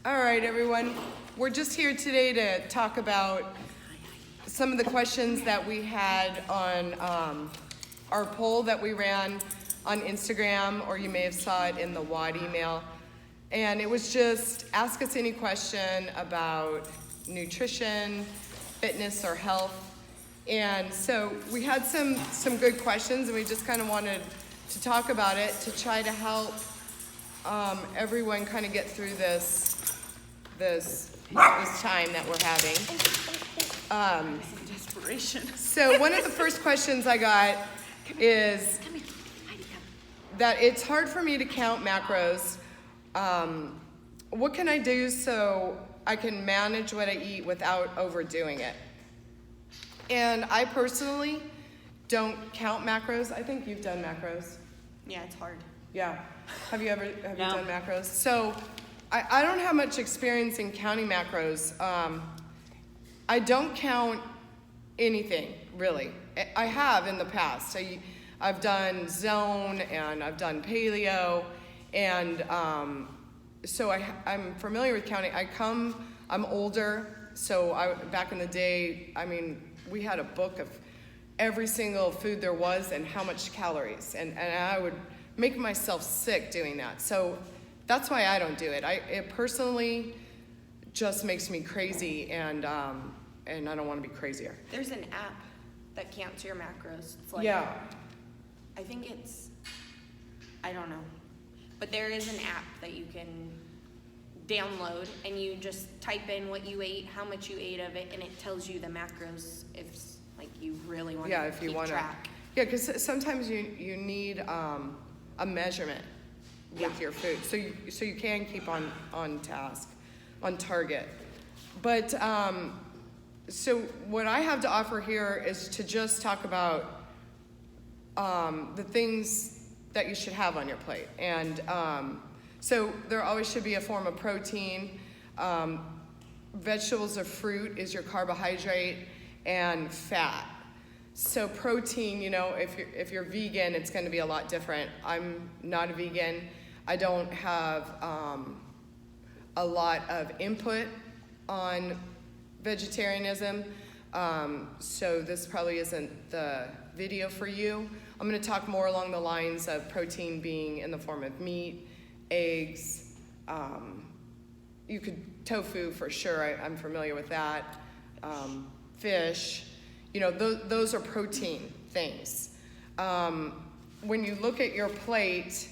All right, everyone. We're just here today to talk about some of the questions that we had on our poll that we ran on Instagram, or you may have saw it in the WAD email. And it was just ask us any question about nutrition, fitness, or health. And so we had some good questions, and we just kind of wanted to talk about it to try to help everyone kind of get through this time that we're having. Desperation. So one of the first questions I got is that it's hard for me to count macros. What can I do so I can manage what I eat without overdoing it? And I personally don't count macros. I think you've done macros. Yeah, it's hard. Yeah. Have you No. done macros? So I don't have much experience in counting macros. I don't count anything, really. I have in the past. I've done Zone and I've done Paleo, and so I'm familiar with counting. I'm older, so back in the day, I mean, we had a book of every single food there was and how much calories, and I would make myself sick doing that. So that's why I don't do it. It personally just makes me crazy, and I don't want to be crazier. There's an app that counts your macros. It's like, Yeah. I think I don't know. But there is an app that you can download, and you just type in what you ate, how much you ate of it, and it tells you the macros if like you really want to keep track. Yeah, because sometimes you need a measurement with your food, so you can keep on task, on target. But so what I have to offer here is to just talk about the things that you should have on your plate. And so there always should be a form of protein. Vegetables or fruit is your carbohydrate, and fat. So protein, if you're vegan, it's going to be a lot different. I'm not a vegan. I don't have a lot of input on vegetarianism, so this probably isn't the video for you. I'm going to talk more along the lines of protein being in the form of meat, eggs, tofu for sure, I'm familiar with that, fish, those are protein things. When you look at your plate,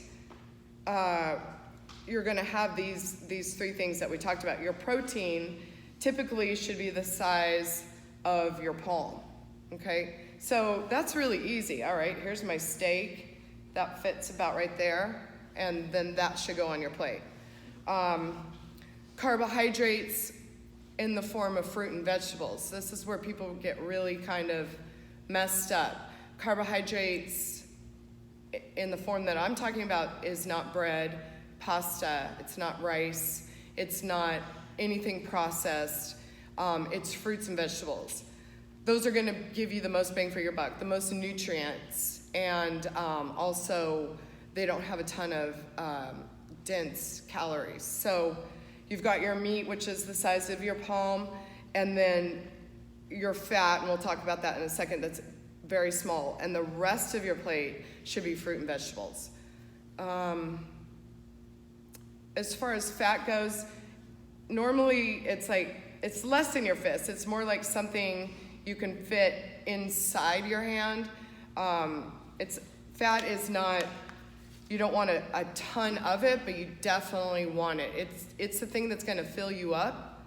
you're going to have these three things that we talked about. Your protein typically should be the size of your palm, okay? So that's really easy. All right, here's my steak. That fits about right there, and then that should go on your plate. Carbohydrates in the form of fruit and vegetables. This is where people get really kind of messed up. Carbohydrates in the form that I'm talking about is not bread, pasta, it's not rice, it's not anything processed, it's fruits and vegetables. Those are going to give you the most bang for your buck, the most nutrients, and also they don't have a ton of dense calories. So you've got your meat, which is the size of your palm, and then your fat, and we'll talk about that in a second, that's very small, and the rest of your plate should be fruit and vegetables. As far as fat goes, normally it's less than your fist. It's more like something you can fit inside your hand. Fat is not, you don't want a ton of it, but you definitely want it. It's the thing that's going to fill you up.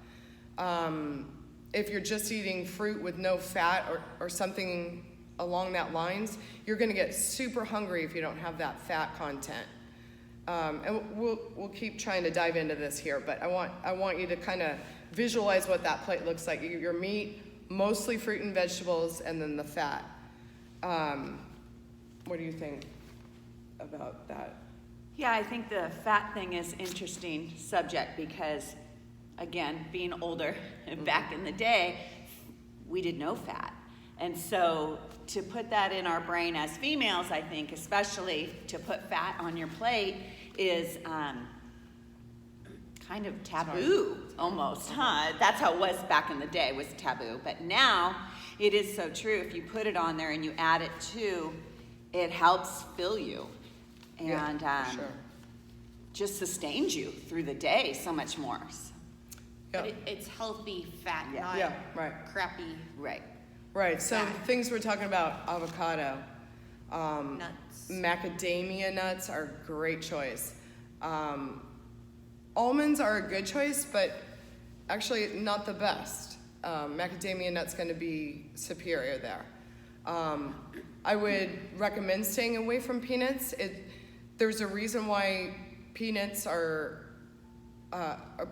If you're just eating fruit with no fat or something along that lines, you're going to get super hungry if you don't have that fat content. And we'll keep trying to dive into this here, but I want you to kind of visualize what that plate looks like. Your meat, mostly fruit and vegetables, and then the fat. What do you think about that? Yeah, I think the fat thing is interesting subject because, again, being older, back in the day, we did no fat. And so to put that in our brain as females, I think, especially to put fat on your plate is kind of taboo almost, huh? That's how it was back in the day, was taboo. But now it is so true. If you put it on there and you add it to, it helps fill you and Yeah, for sure. just sustains you through the day so much more. But Yeah, it's healthy fat, Yeah. not yeah, right. crappy Right. Right, so Fat. things we're talking about, avocado, nuts. macadamia nuts are a great choice. Almonds are a good choice, but actually not the best. Macadamia nut's going to be superior there. I would recommend staying away from peanuts. There's a reason why peanuts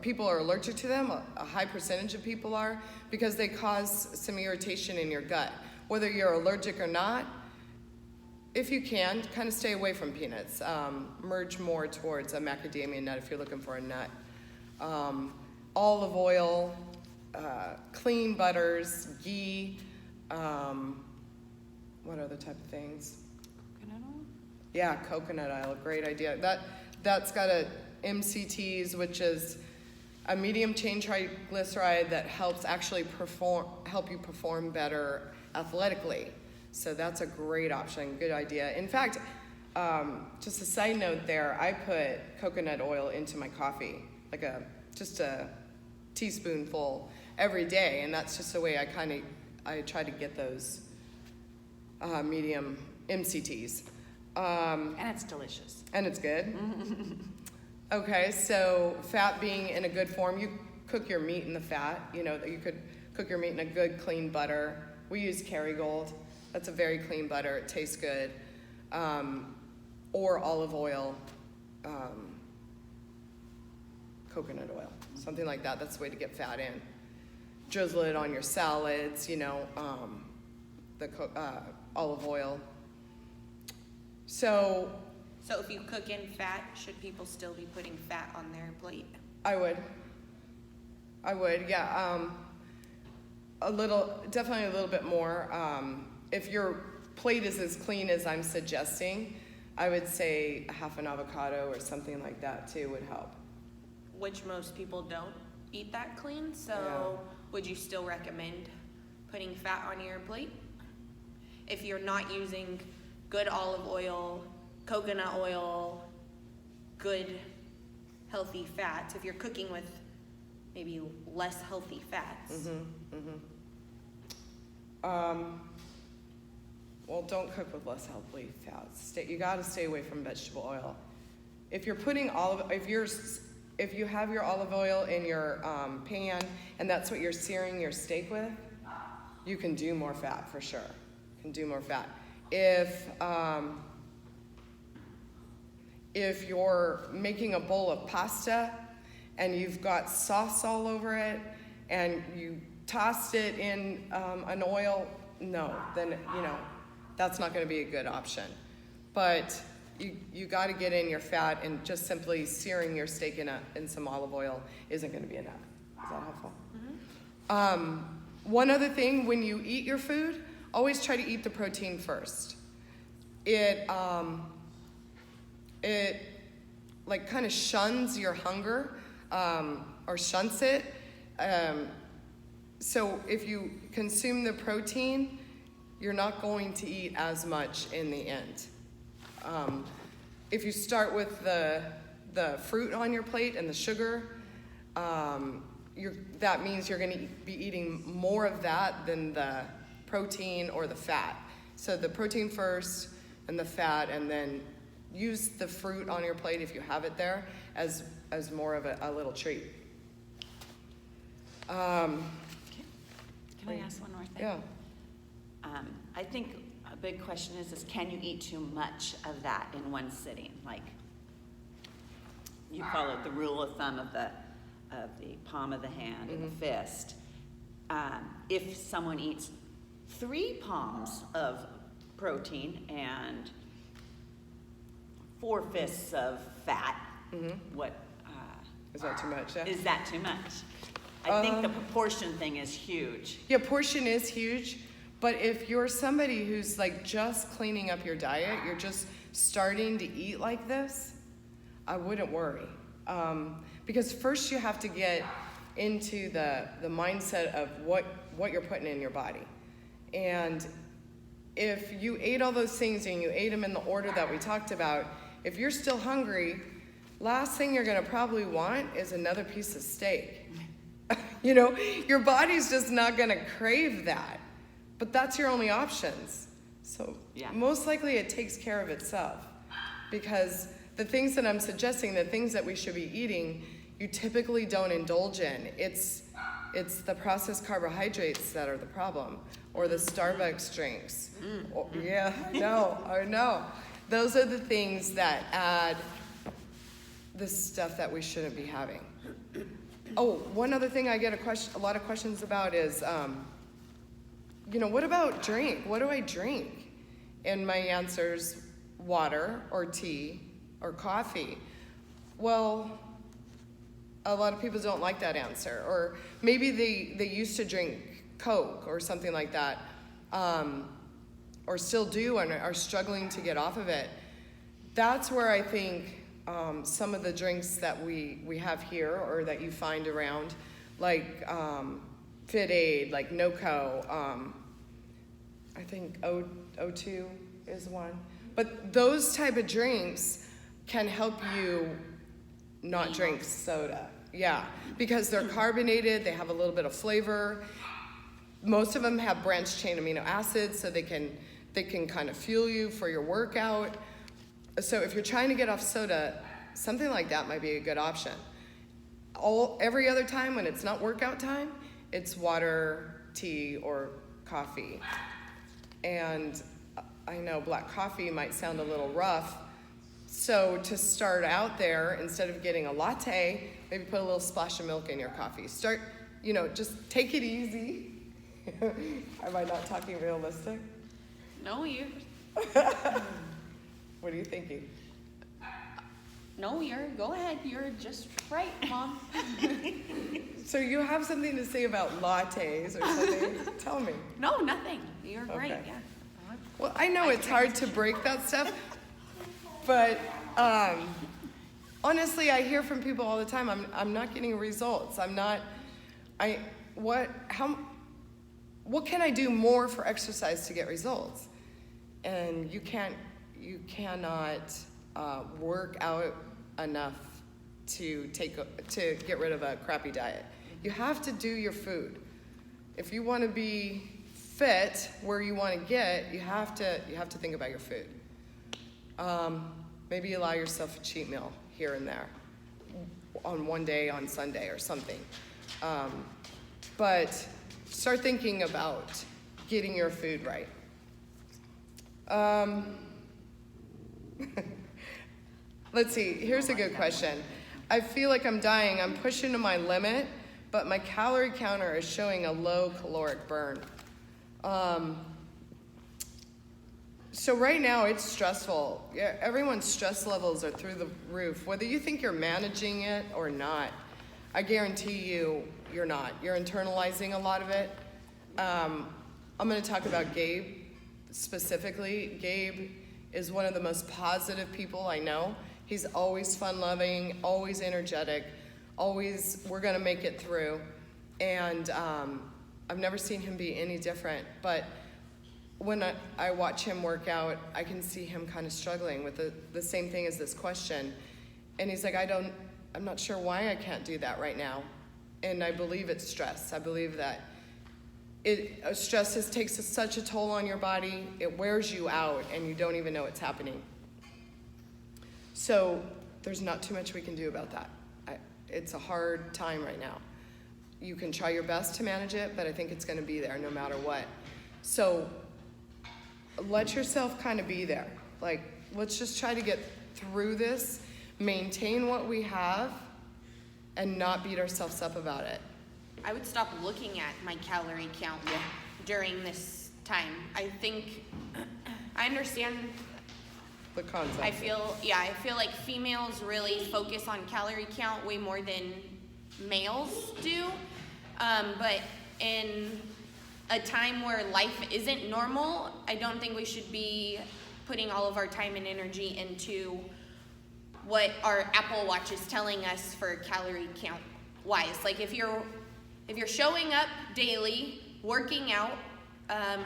people are allergic to them. A high percentage of people are, because they cause some irritation in your gut. Whether you're allergic or not, if you can, kind of stay away from peanuts. Merge more towards a macadamia nut if you're looking for a nut. Olive oil, clean butters, ghee, what other type of things? Coconut oil? Yeah, coconut oil, great idea. That's got MCTs, which is a medium chain triglyceride that helps actually help you perform better athletically. So that's a great option, good idea. In fact, just a side note there, I put coconut oil into my coffee, like just a teaspoonful every day, and that's just the way I try to get those medium MCTs. And it's delicious. And it's good. Okay, so fat being in a good form, you cook your meat in the fat. You know, you could cook your meat in a good clean butter. We use Kerrygold. That's a very clean butter. It tastes good. Or olive oil, coconut oil, something like that. That's the way to get fat in. Drizzle it on your salads, olive oil. So So if you cook in fat, should people still be putting fat on their plate? I would, yeah. Definitely a little bit more. If your plate is as clean as I'm suggesting, I would say half an avocado or something like that too would help. Which most people don't eat that clean, so Yeah. would you still recommend putting fat on your plate? If you're not using good olive oil, coconut oil, good healthy fats, if you're cooking with maybe less healthy fats. Well, don't cook with less healthy fats. You got to stay away from vegetable oil. If you're putting if you have your olive oil in your pan and that's what you're searing your steak with, you can do more fat for sure. You can do more fat. If you're making a bowl of pasta and you've got sauce all over it and you tossed it in an oil, no, then that's not going to be a good option. But you got to get in your fat, and just simply searing your steak in some olive oil isn't going to be enough. Is that helpful? One other thing, when you eat your food, always try to eat the protein first. It like kind of shuns your hunger, or shunts it. So if you consume the protein, you're not going to eat as much in the end. If you start with the fruit on your plate and the sugar, that means you're going to be eating more of that than the protein or the fat. So the protein first and the fat, and then use the fruit on your plate if you have it there as more of a little treat. Can I ask one more thing? Yeah. I think a big question is can you eat too much of that in one sitting? Like, you followed the rule of thumb of the palm of the hand and the fist. If someone eats 3 palms of protein and 4 fists of fat, what Is that too much? Yeah? is that too much? I think the proportion thing is huge. Yeah, portion is huge, but if you're somebody who's like just cleaning up your diet, you're just starting to eat like this, I wouldn't worry. Because first you have to get into the mindset of what you're putting in your body. And if you ate all those things and you ate them in the order that we talked about, if you're still hungry, last thing you're gonna probably want is another piece of steak. You know, your body's just not gonna crave that, but that's your only options. So most likely it takes care of itself, because the things that I'm suggesting, the things that we should be eating, you typically don't indulge in. It's the processed carbohydrates that are the problem, or the Starbucks drinks. Yeah, I know. Those are the things that add the stuff that we shouldn't be having. Oh, one other thing I get a lot of questions about is, what about drink? What do I drink? And my answer's water or tea or coffee. Well, a lot of people don't like that answer. Or maybe they used to drink Coke or something like that, or still do and are struggling to get off of it. That's where I think some of the drinks that we have here or that you find around, like Fit Aid, like NoCo, I think O2 is one. But those type of drinks can help you not drink soda. Yeah, because they're carbonated, they have a little bit of flavor. Most of them have branched chain amino acids, so they can kind of fuel you for your workout. So if you're trying to get off soda, something like that might be a good option. Every other time when it's not workout time, it's water, tea, or coffee. And I know black coffee might sound a little rough. So to start out there, instead of getting a latte, maybe put a little splash of milk in your coffee. Start, just take it easy. Am I not talking realistic? No, you're What are you thinking? go ahead. You're just right, Mom. So you have something to say about lattes or something? Tell me. No, nothing. You're right, Okay. yeah. Well, I know it's hard to break that stuff, but honestly, I hear from people all the time, I'm not getting results. What can I do more for exercise to get results? And you cannot work out enough to get rid of a crappy diet. You have to do your food. If you want to be fit where you want to get, you have to think about your food. Maybe allow yourself a cheat meal here and there on one day on Sunday or something. But start thinking about getting your food right. Let's see, here's a good question. I feel like I'm dying. I'm pushing to my limit, but my calorie counter is showing a low caloric burn. So right now it's stressful. Yeah, everyone's stress levels are through the roof. Whether you think you're managing it or not, I guarantee you're not. You're internalizing a lot of it. I'm going to talk about Gabe specifically. Gabe is one of the most positive people I know. He's always fun-loving, always energetic, always, we're going to make it through. And I've never seen him be any different. But when I watch him work out, I can see him kind of struggling with the same thing as this question. And he's like, I'm not sure why I can't do that right now. And I believe it's stress. I believe that stress takes such a toll on your body, it wears you out, and you don't even know it's happening. So there's not too much we can do about that. It's a hard time right now. You can try your best to manage it, but I think it's going to be there no matter what. So let yourself kind of be there. Like, let's just try to get through this, maintain what we have, and not beat ourselves up about it. I would stop looking at my calorie count during this time. I think I understand. The concept. I feel like females really focus on calorie count way more than males do. But in a time where life isn't normal, I don't think we should be putting all of our time and energy into what our Apple Watch is telling us for calorie count wise. Like if you're showing up daily, working out,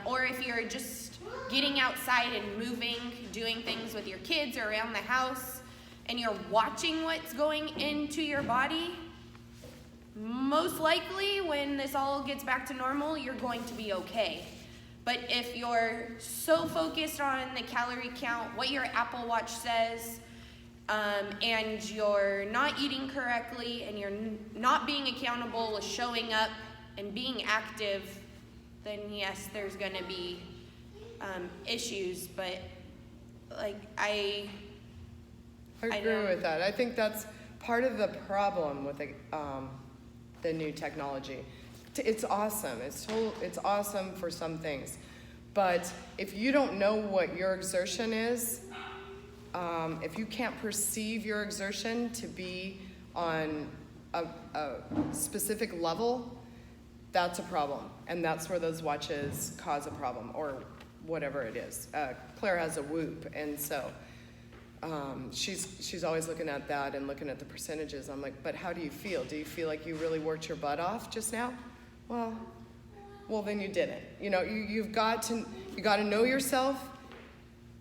or if you're just getting outside and moving, doing things with your kids or around the house, and you're watching what's going into your body, most likely when this all gets back to normal, you're going to be okay. But if you're so focused on the calorie count, what your Apple Watch says, and you're not eating correctly, and you're not being accountable with showing up and being active, then yes, there's gonna be issues. But like I agree know. with that. I think that's part of the problem with the new technology. It's awesome. It's awesome for some things, but if you don't know what your exertion is, if you can't perceive your exertion to be on a specific level, that's a problem, and that's where those watches cause a problem, or whatever it is. Claire has a Whoop, and so she's always looking at that and looking at the percentages. I'm like, but how do you feel? Do you feel like you really worked your butt off just now? Well, then you didn't. You know, you got to know yourself,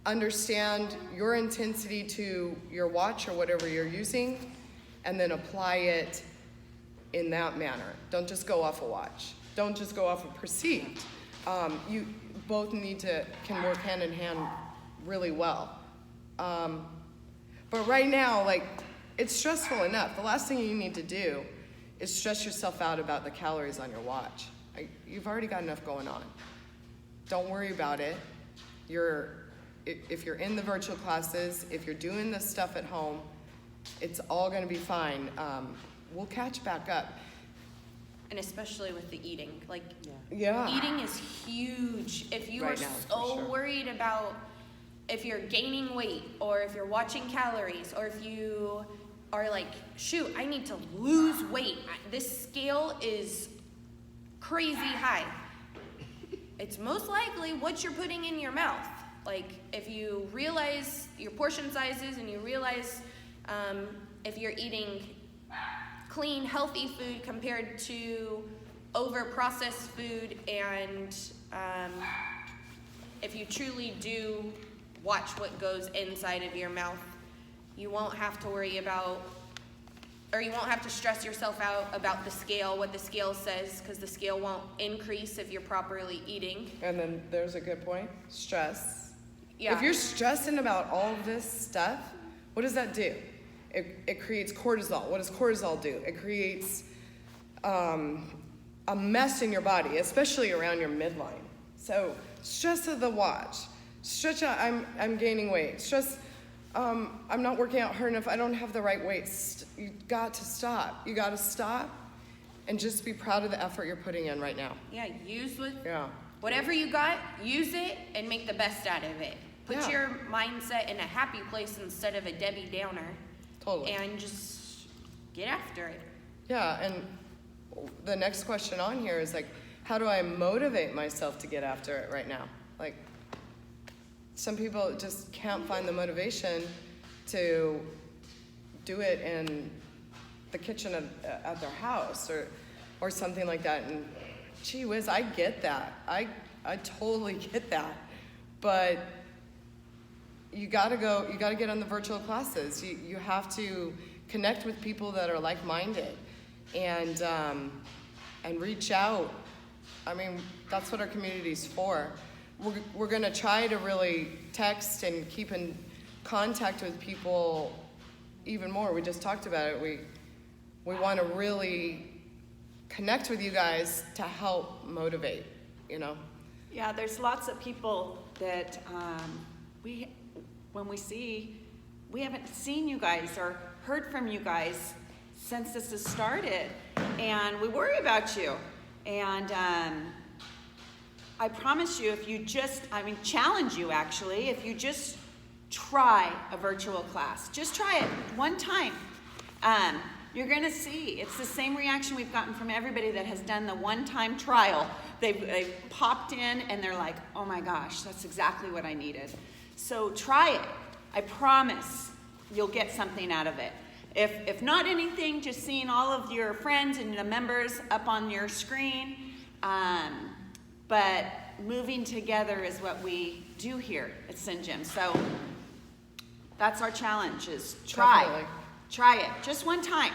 understand your intensity to your watch or whatever you're using, and then apply it in that manner. Don't just go off a watch. Don't just go off of perceived. You both can work hand in hand really well. But right now, like, it's stressful enough. The last thing you need to do is stress yourself out about the calories on your watch. You've already got enough going on. Don't worry about it. If you're in the virtual classes, if you're doing this stuff at home, it's all gonna be fine. We'll catch back up. And especially with the eating, like Yeah. eating is huge. If you Right are now, for so sure. worried about if you're gaining weight, or if you're watching calories, or if you are like, shoot, I need to lose weight. This scale is crazy high. It's most likely what you're putting in your mouth. Like if you realize your portion sizes, and you realize if you're eating clean, healthy food compared to over-processed food, and if you truly do watch what goes inside of your mouth, you won't have to worry about, or you won't have to stress yourself out about the scale, what the scale says, because the scale won't increase if you're properly eating. And then there's a good point, stress. Yeah. If you're stressing about all of this stuff, what does that do? It creates cortisol. What does cortisol do? It creates a mess in your body, especially around your midline. So stress of the watch, stress I'm gaining weight, stress I'm not working out hard enough, I don't have the right weight. You got to stop. You got to stop and just be proud of the effort you're putting in right now. Yeah, Yeah. whatever you got, use it and make the best out of it. Put Yeah. your mindset in a happy place instead of a Debbie Downer. Totally. And just get after it. Yeah, and the next question on here is like, how do I motivate myself to get after it right now? Like, some people just can't find the motivation to do it in the kitchen at their house or something like that. And gee whiz, I get that. I totally get that. But you gotta get on the virtual classes. You have to connect with people that are like-minded and reach out. I mean, that's what our community's for. We're gonna try to really text and keep in contact with people even more. We just talked about it. We want to really connect with you guys to help motivate, you know? Yeah, there's lots of people that when we see, we haven't seen you guys or heard from you guys since this has started, and we worry about you. And I promise you, if you just, challenge you actually, if you just try a virtual class, just try it one time. You're gonna see, it's the same reaction we've gotten from everybody that has done the one-time trial. They've popped in and they're like, oh my gosh, that's exactly what I needed. So try it, I promise. you'll get something out of it. If not anything, just seeing all of your friends and the members up on your screen. But moving together is what we do here at SynGym. So that's our challenge, is Definitely. try it just one time.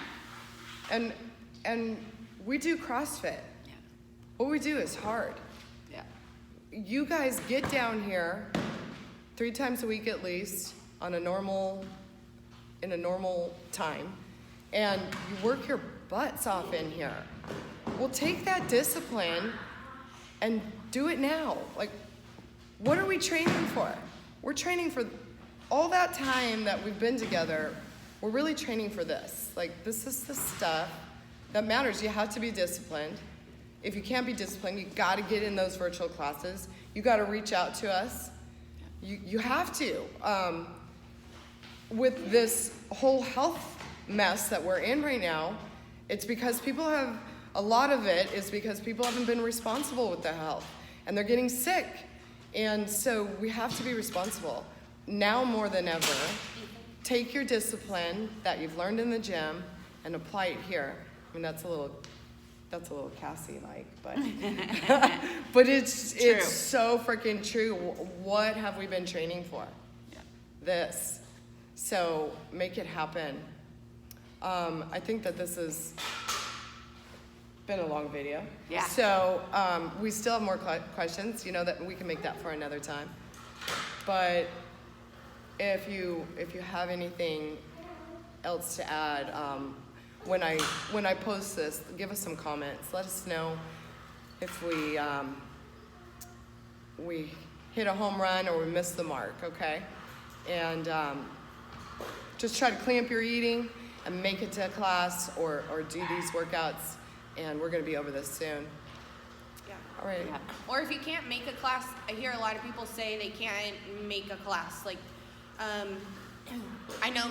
And we do CrossFit. Yeah. What we do is hard. Yeah. You guys get down here 3 times a week at least in a normal time, and you work your butts off in here. Well, take that discipline and do it now. Like, what are we training for? We're training for all that time that we've been together. We're really training for this. Like, this is the stuff that matters. You have to be disciplined. If you can't be disciplined, you got to get in those virtual classes. You got to reach out to us. You have to. With this whole health mess that we're in right now, it's because a lot of it is because people haven't been responsible with their health, and they're getting sick. And so we have to be responsible. Now more than ever, take your discipline that you've learned in the gym and apply it here. I mean, that's a little Cassie-like, but but it's so freaking true. What have we been training for? Yeah. This. So make it happen. I think that this has been a long video. Yeah. So we still have more questions. You know that we can make that for another time. But if you have anything else to add, when I post this, give us some comments. Let us know if we hit a home run or we missed the mark. Okay, and just try to clean up your eating and make it to class or do these workouts, and we're gonna be over this soon. Yeah. All right. Yeah. Or if you can't make a class, I hear a lot of people say they can't make a class. Like, I know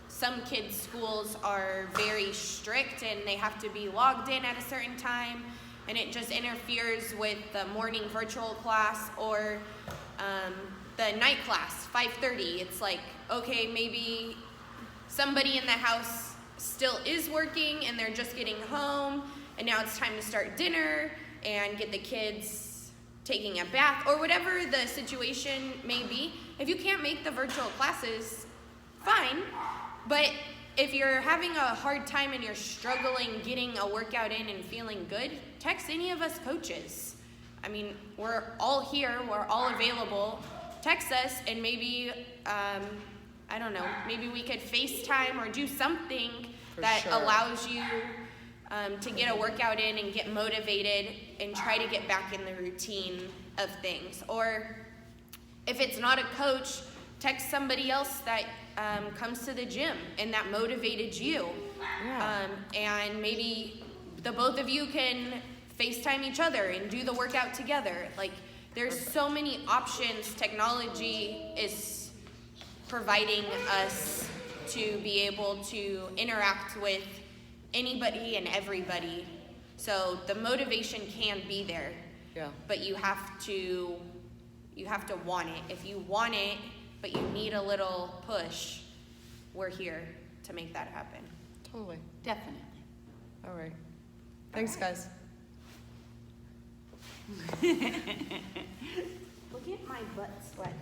some kids' schools are very strict and they have to be logged in at a certain time, and it just interferes with the morning virtual class or the night class, 5:30. It's like, okay, maybe somebody in the house still is working and they're just getting home, and now it's time to start dinner and get the kids taking a bath or whatever the situation may be. If you can't make the virtual classes, fine. But if you're having a hard time and you're struggling getting a workout in and feeling good, text any of us coaches. I mean, we're all here, we're all available. Text us, and maybe, I don't know, maybe we could FaceTime or do something that sure. allows you to get a workout in and get motivated and try to get back in the routine of things. Or if it's not a coach, text somebody else that comes to the gym and that motivated you. Yeah. And maybe the both of you can FaceTime each other and do the workout together. Like, there's so many options technology is providing us to be able to interact with anybody and everybody. So the motivation can be there. Yeah. But you have to want it. If you want it, but you need a little push, we're here to make that happen. Totally. Definitely. All right. Thanks, guys. Look at my butt sweat.